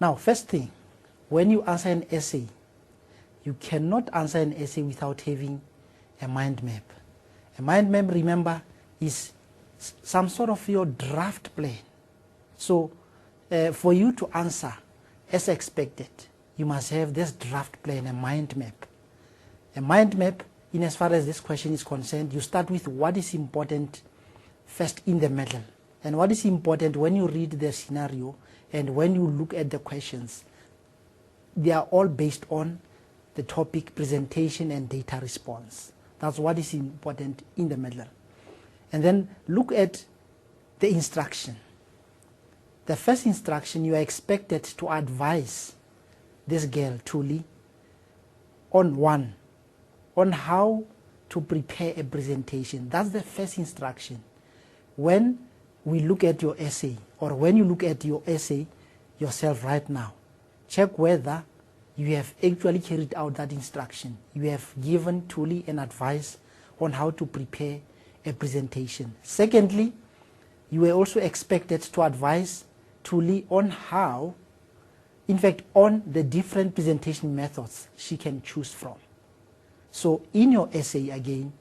Now, first thing, when you answer an essay, you cannot answer an essay without having a mind map. A mind map, remember, is some sort of your draft plan. So for you to answer as expected, you must have this draft plan, a mind map. A mind map, in as far as this question is concerned, you start with what is important first in the middle, and what is important when you read the scenario and when you look at the questions. They are all based on the topic, presentation, and data response. That's what is important in the middle. And then look at the instruction. The first instruction, you are expected to advise this girl, Thuli, on how to prepare a presentation. That's the first instruction. When we look at your essay, or when you look at your essay yourself right now, check whether you have actually carried out that instruction. You have given Thuli an advice on how to prepare a presentation. Secondly, you were also expected to advise Thuli on how, in fact, on the different presentation methods she can choose from. So in your essay, again,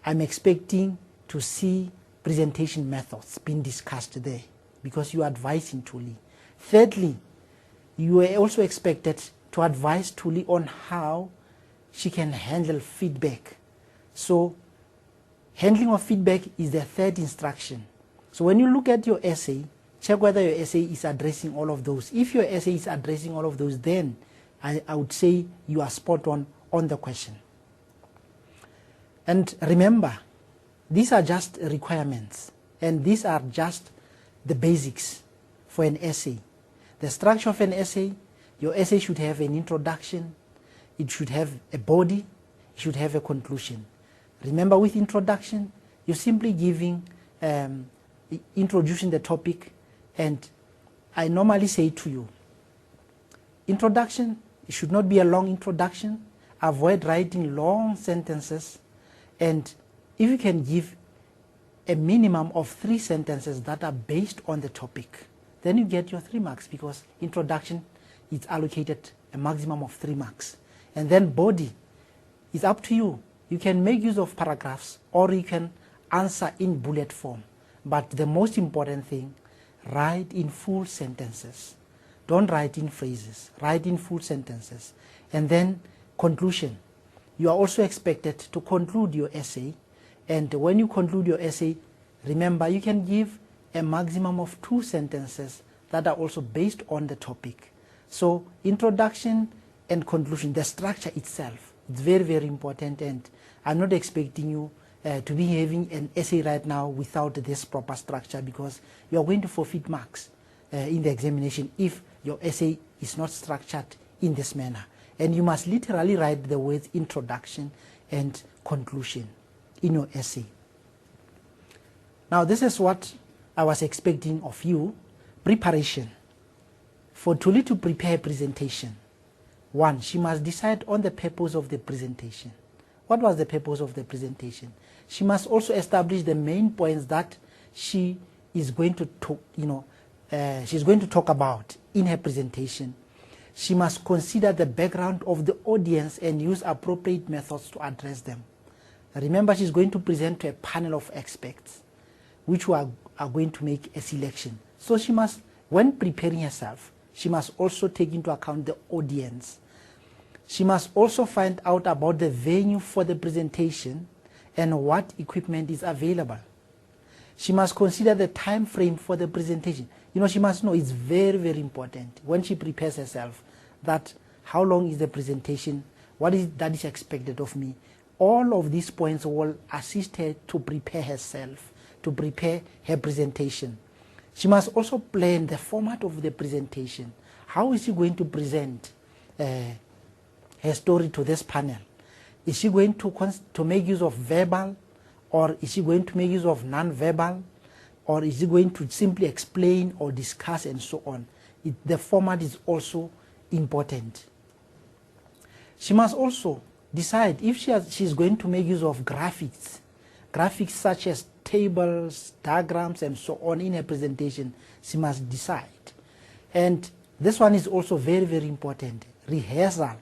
I'm expecting to see presentation methods being discussed there because you are advising Thuli. Thirdly, you were also expected to advise Thuli on how she can handle feedback. So handling of feedback is the third instruction. So when you look at your essay, check whether your essay is addressing all of those. If your essay is addressing all of those, then I would say you are spot on the question. And remember, these are just requirements, and these are just the basics for an essay. The structure of an essay, your essay should have an introduction, it should have a body, it should have a conclusion. Remember, with introduction, you're simply giving, introducing the topic, and I normally say to you, introduction, it should not be a long introduction. Avoid writing long sentences, and if you can give a minimum of 3 sentences that are based on the topic, then you get your 3 marks, because introduction is allocated a maximum of 3 marks. And then body is up to you. You can make use of paragraphs, or you can answer in bullet form. But the most important thing, write in full sentences. Don't write in phrases. Write in full sentences. And then conclusion. You are also expected to conclude your essay. And when you conclude your essay, remember, you can give a maximum of 2 sentences that are also based on the topic. So introduction and conclusion, the structure itself, it's very, very important, and I'm not expecting you to be having an essay right now without this proper structure, because you are going to forfeit marks in the examination if your essay is not structured in this manner. And you must literally write the words introduction and conclusion in your essay. Now, this is what I was expecting of you. Preparation. For Thuli to prepare a presentation, 1, she must decide on the purpose of the presentation. What was the purpose of the presentation? She must also establish the main points that she is going to talk, she's going to talk about in her presentation. She must consider the background of the audience and use appropriate methods to address them. Remember, she's going to present to a panel of experts, which are going to make a selection. So she must, when preparing herself, she must also take into account the audience. She must also find out about the venue for the presentation and what equipment is available. She must consider the time frame for the presentation. She must know, it's very, very important when she prepares herself, that how long is the presentation, what is that is expected of me. All of these points will assist her to prepare herself, to prepare her presentation. She must also plan the format of the presentation. How is she going to present her story to this panel? Is she going to make use of verbal, or is she going to make use of non-verbal, or is she going to simply explain or discuss and so on? The format is also important. She must also decide if she's going to make use of graphics such as tables, diagrams, and so on in her presentation. She must decide. And This one is also very, very important. Rehearsal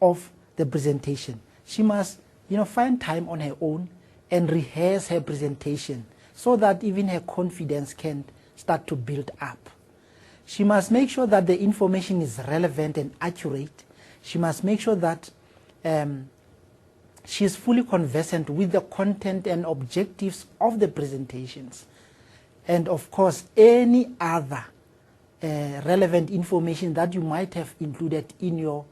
of the presentation. She must, find time on her own and rehearse her presentation so that even her confidence can start to build up. She must make sure that the information is relevant and accurate. She must make sure that she is fully conversant with the content and objectives of the presentations. And of course, any other relevant information that you might have included in your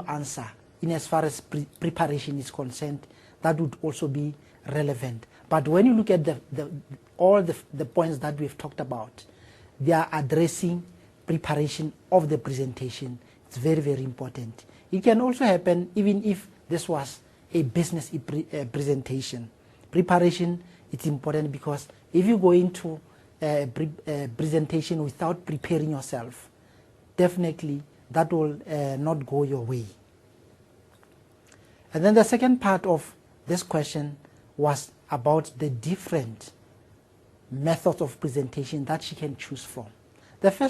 answer, in as far as preparation is concerned, that would also be relevant. But when you look at all the points that we've talked about, they are addressing preparation of the presentation. It's very, very important. It can also happen even if this was a business presentation. Preparation is important, because if you go into a presentation without preparing yourself, definitely that will not go your way. And then the second part of this question was about the different methods of presentation that she can choose from. The first